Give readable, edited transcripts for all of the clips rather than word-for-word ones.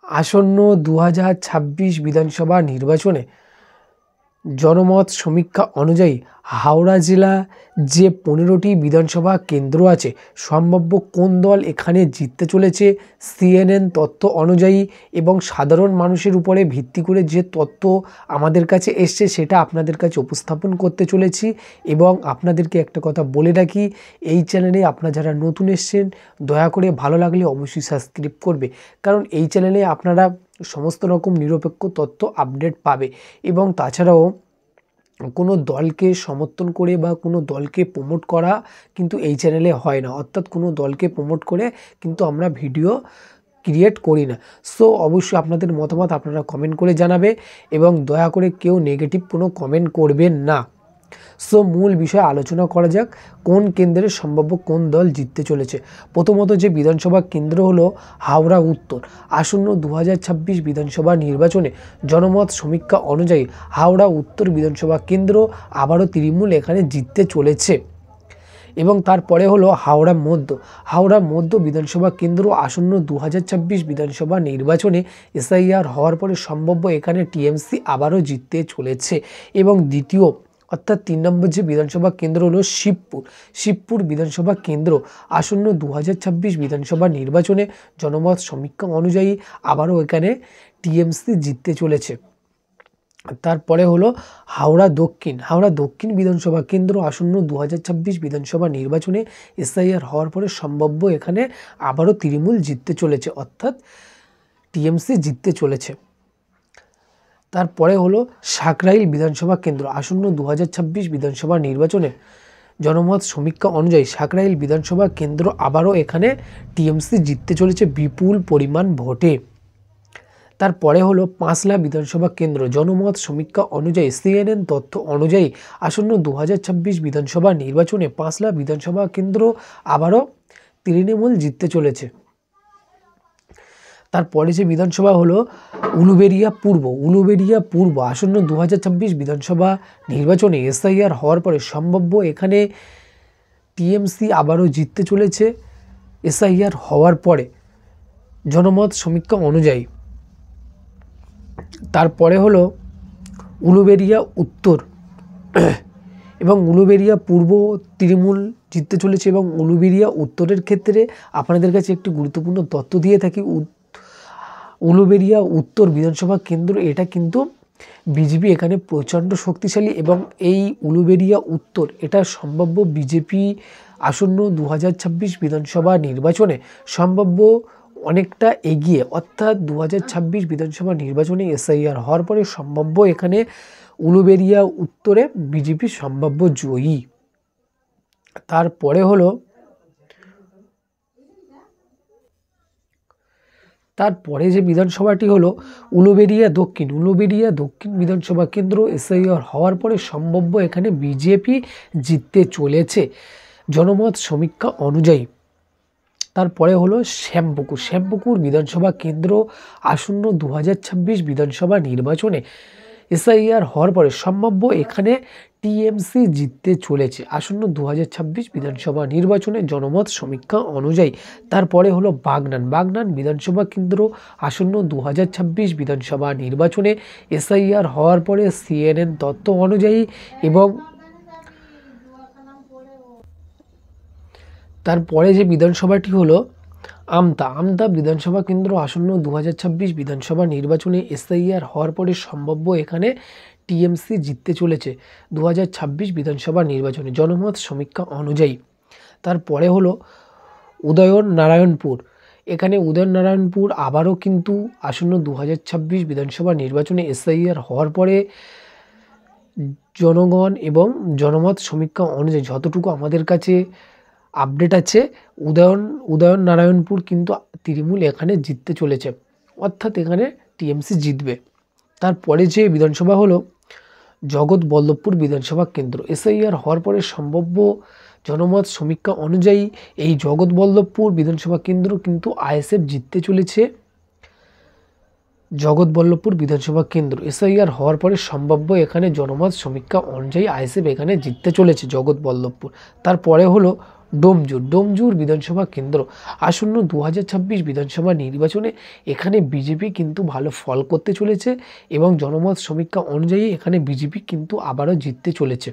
আসন্ন 2026 বিধানসভা নির্বাচনে জনমত সমীক্ষা অনুযায়ী হাওড়া জেলা যে 15টি বিধানসভা কেন্দ্র আছে, সম্ভাব্য কোন দল এখানে জিততে চলেছে CNN তথ্য অনুযায়ী এবং সাধারণ মানুষের উপরে ভিত্তি করে যে তথ্য আমাদের কাছে এসছে সেটা আপনাদের কাছে উপস্থাপন করতে চলেছি। এবং আপনাদেরকে একটা কথা বলে রাখি, এই চ্যানেলে আপনারা যারা নতুন এসছেন দয়া করে ভালো লাগলে অবশ্যই সাবস্ক্রাইব করবে, কারণ এই চ্যানেলে আপনারা সমস্ত রকম নিরপেক্ষ তথ্য আপডেট পাবে। এবং তাছাড়াও কোনো দলকে সমর্থন করে বা কোনো দলকে প্রমোট করা কিন্তু এই চ্যানেলে হয় না, অর্থাৎ কোনো দলকে প্রমোট করে কিন্তু আমরা ভিডিও ক্রিয়েট করি না। সো অবশ্যই আপনাদের মতামত আপনারা কমেন্ট করে জানাবে এবং দয়া করে কেউ নেগেটিভ কোনো কমেন্ট করবেন না। সো মূল বিষয়ে আলোচনা করা যাক, কোন কেন্দ্রে সম্ভাব্য কোন দল জিততে চলেছে। প্রথমত যে বিধানসভা কেন্দ্র হলো হাওড়া উত্তর। আসন্ন 2026 বিধানসভা নির্বাচনে জনমত সমীক্ষা অনুযায়ী হাওড়া উত্তর বিধানসভা কেন্দ্র আবারও তৃণমূল এখানে জিততে চলেছে। এবং তারপরে হলো হাওড়া মধ্য বিধানসভা কেন্দ্র আসন্ন 2026 বিধানসভা নির্বাচনে SIR হওয়ার পরে সম্ভাব্য এখানে TMC আবারও জিততে চলেছে। এবং দ্বিতীয় অর্থাৎ 3 নম্বর যে বিধানসভা কেন্দ্র হলো শিবপুর বিধানসভা কেন্দ্র আসন্ন 2026 বিধানসভা নির্বাচনে জনমত সমীক্ষা অনুযায়ী আবারও এখানে TMC জিততে চলেছে। তারপরে হলো হাওড়া দক্ষিণ বিধানসভা কেন্দ্র আসন্ন 2026 বিধানসভা নির্বাচনে SIR হওয়ার পরে সম্ভাব্য এখানে আবারও তৃণমূল জিততে চলেছে, অর্থাৎ TMC জিততে চলেছে। তারপরে হলো সাকরাইল বিধানসভা কেন্দ্র আসন্ন 2026 বিধানসভা নির্বাচনে জনমত সমীক্ষা অনুযায়ী সাকরাইল বিধানসভা কেন্দ্র আবারও এখানে TMC জিততে চলেছে বিপুল পরিমাণ ভোটে। তারপরে হলো পাঁচলা বিধানসভা কেন্দ্র জনমত সমীক্ষা অনুযায়ী CNN তথ্য অনুযায়ী আসন্ন 2026 বিধানসভা নির্বাচনে পাঁচলা বিধানসভা কেন্দ্র আবারও তৃণমূল জিততে চলেছে। তারপরে যে বিধানসভা হলো উলুবেড়িয়া পূর্ব আসন্ন 2026 বিধানসভা নির্বাচনে SIR হওয়ার পরে সম্ভাব্য এখানে TMC আবারও জিততে চলেছে SIR হওয়ার পরে জনমত সমীক্ষা অনুযায়ী। তারপরে হলো উলুবেড়িয়া উত্তর এবং উলুবেড়িয়া পূর্ব তৃণমূল জিততে চলেছে। এবং উলুবেড়িয়া উত্তরের ক্ষেত্রে আপনাদের কাছে একটি গুরুত্বপূর্ণ তথ্য দিয়ে থাকি, উলুবেড়িয়া উত্তর বিধানসভা কেন্দ্র এটা কিন্তু বিজেপি এখানে প্রচণ্ড শক্তিশালী এবং এই উলুবেড়িয়া উত্তর এটা সম্ভাব্য বিজেপি আসন্ন 2026 বিধানসভা নির্বাচনে সম্ভাব্য অনেকটা এগিয়ে, অর্থাৎ 2026 বিধানসভা নির্বাচনে SIR হওয়ার পরে সম্ভাব্য এখানে উলুবেড়িয়া উত্তরে বিজেপি সম্ভাব্য জয়ী। তারপরে যে বিধানসভাটি হলো উলুবেড়িয়া দক্ষিণ বিধানসভা কেন্দ্র SIR হওয়ার পরে সম্ভাব্য এখানে বিজেপি জিততে চলেছে জনমত সমীক্ষা অনুযায়ী। তারপরে হলো শ্যামপুকুর বিধানসভা কেন্দ্র আসন্ন 2026 বিধানসভা নির্বাচনে SIR হওয়ার পরে সম্ভাব্য এখানে TMC জিততে চলেছে আসন্ন 2026 বিধানসভা নির্বাচনে জনমত সমীক্ষা অনুযায়ী। তারপরে হলো বাগনান বিধানসভা কেন্দ্র আসন্ন 2026 বিধানসভা নির্বাচনে SIR হওয়ার পরে CNN তথ্য অনুযায়ী। এবং তারপরে যে বিধানসভাটি হলো আমতা বিধানসভা কেন্দ্র আসন্ন 2026 বিধানসভা নির্বাচনে SIR হওয়ার পরে সম্ভাব্য এখানে TMC জিততে চলেছে 2026 বিধানসভা নির্বাচনে জনমত সমীক্ষা অনুযায়ী। তারপরে হলো উদয়নারায়ণপুর আবারও কিন্তু আসন্ন 2026 বিধানসভা নির্বাচনে SIR হওয়ার পরে জনগণ এবং জনমত সমীক্ষা অনুযায়ী যতটুকু আমাদের কাছে আপডেট আছে উদয়নারায়ণপুর কিন্তু তৃণমূল এখানে জিততে চলেছে, অর্থাৎ এখানে TMC জিতবে। তারপরে যে বিধানসভা হলো জগৎবল্লভপুর বিধানসভা কেন্দ্র SIR হওয়ার পরে সম্ভাব্য জনমত সমীক্ষা অনুযায়ী এই জগৎবল্লভপুর বিধানসভা কেন্দ্র কিন্তু ISF জিততে চলেছে। জগৎবল্লভপুর বিধানসভা কেন্দ্র SIR হওয়ার পরে সম্ভাব্য এখানে জনমত সমীক্ষা অনুযায়ী ISF এখানে জিততে চলেছে জগৎবল্লভপুর। তারপরে হলো ডোমজুর বিধানসভা কেন্দ্র আসন্ন 2026 বিধানসভা নির্বাচনে এখানে বিজেপি কিন্তু ভালো ফল করতে চলেছে এবং জনমত সমীক্ষা অনুযায়ী এখানে বিজেপি কিন্তু আবারও জিততে চলেছে।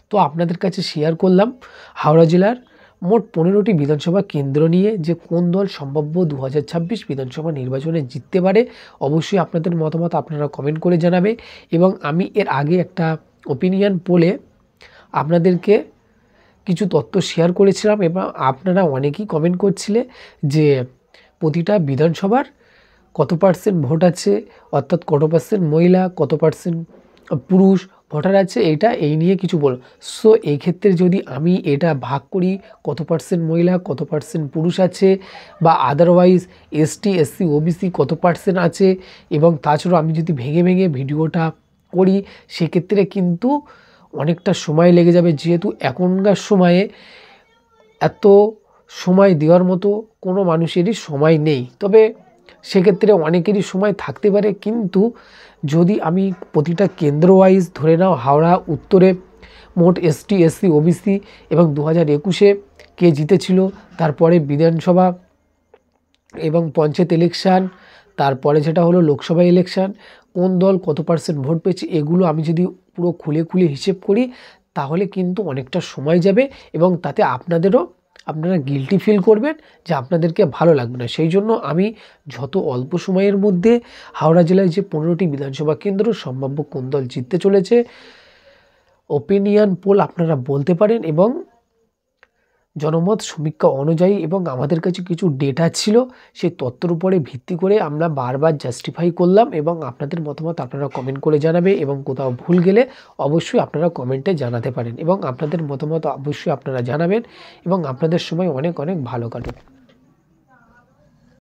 তো আপনাদের কাছে শেয়ার করলাম হাওড়া জেলার মোট 15টি বিধানসভা কেন্দ্র নিয়ে যে কোন দল সম্ভাব্য 2026 বিধানসভা নির্বাচনে জিততে পারে। অবশ্যই আপনাদের মতামত আপনারা কমেন্ট করে জানাবে। এবং আমি এর আগে একটা ওপিনিয়ন পোলে আপনাদেরকে কিছু তথ্য শেয়ার করেছিলাম এবং আপনারা অনেকেই কমেন্ট করছিলে যে প্রতিটা বিধানসভার কত পার্সেন্ট ভোট আছে, অর্থাৎ কত পার্সেন্ট মহিলা, কত পার্সেন্ট পুরুষ ভোটার আছে, এই নিয়ে কিছু বলো। সো এই ক্ষেত্রে যদি আমি এটা ভাগ করি কত পার্সেন্ট মহিলা, কত পার্সেন্ট পুরুষ আছে, বা আদারওয়াইজ এসটি এসসি ওবিসি কত পার্সেন্ট আছে, এবং তাছাড়াও আমি যদি ভেঙে ভেঙে ভিডিওটা করি সেক্ষেত্রে কিন্তু অনেকটা সময় লেগে যাবে, যেহেতু এখনকার সময়ে এত সময় দেওয়ার মতো কোনো মানুষেরই সময় নেই। তবে সেক্ষেত্রে অনেকেরই সময় থাকতে পারে, কিন্তু যদি আমি প্রতিটা কেন্দ্র ওয়াইজ ধরে নাও, হাওড়া উত্তরে মোট এসটি এসসি ওবিসি এবং 2021-এ কে জিতেছিল, তারপরে বিধানসভা এবং পঞ্চায়েত ইলেকশান, তারপরে যেটা হলো লোকসভা ইলেকশান, কোন দল কত পার্সেন্ট ভোট পেয়েছে, এগুলো আমি যদি পুরো খুলে হিসেব করি তাহলে কিন্তু অনেকটা সময় যাবে এবং তাতে আপনারা গিল্টি ফিল করবেন যে আপনাদেরকে ভালো লাগবে না। সেই জন্য আমি যত অল্প সময়ের মধ্যে হাওড়া জেলায় যে 15টি বিধানসভা কেন্দ্র সম্ভাব্য কোন দল জিততে চলেছে ওপিনিয়ন পোল আপনারা বলতে পারেন, এবং জনমত সমীক্ষা অনুযায়ী এবং আমাদের কাছে কিছু ডেটা ছিল সেই তথ্যের উপরে ভিত্তি করে আমরা বারবার জাস্টিফাই করলাম, এবং আপনাদের মতামত আপনারা কমেন্ট করে জানাবে, এবং কোথাও ভুল গেলে অবশ্যই আপনারা কমেন্টে জানাতে পারেন, এবং আপনাদের মতামত অবশ্যই আপনারা জানাবেন, এবং আপনাদের সময় অনেক ভালো কাটুক।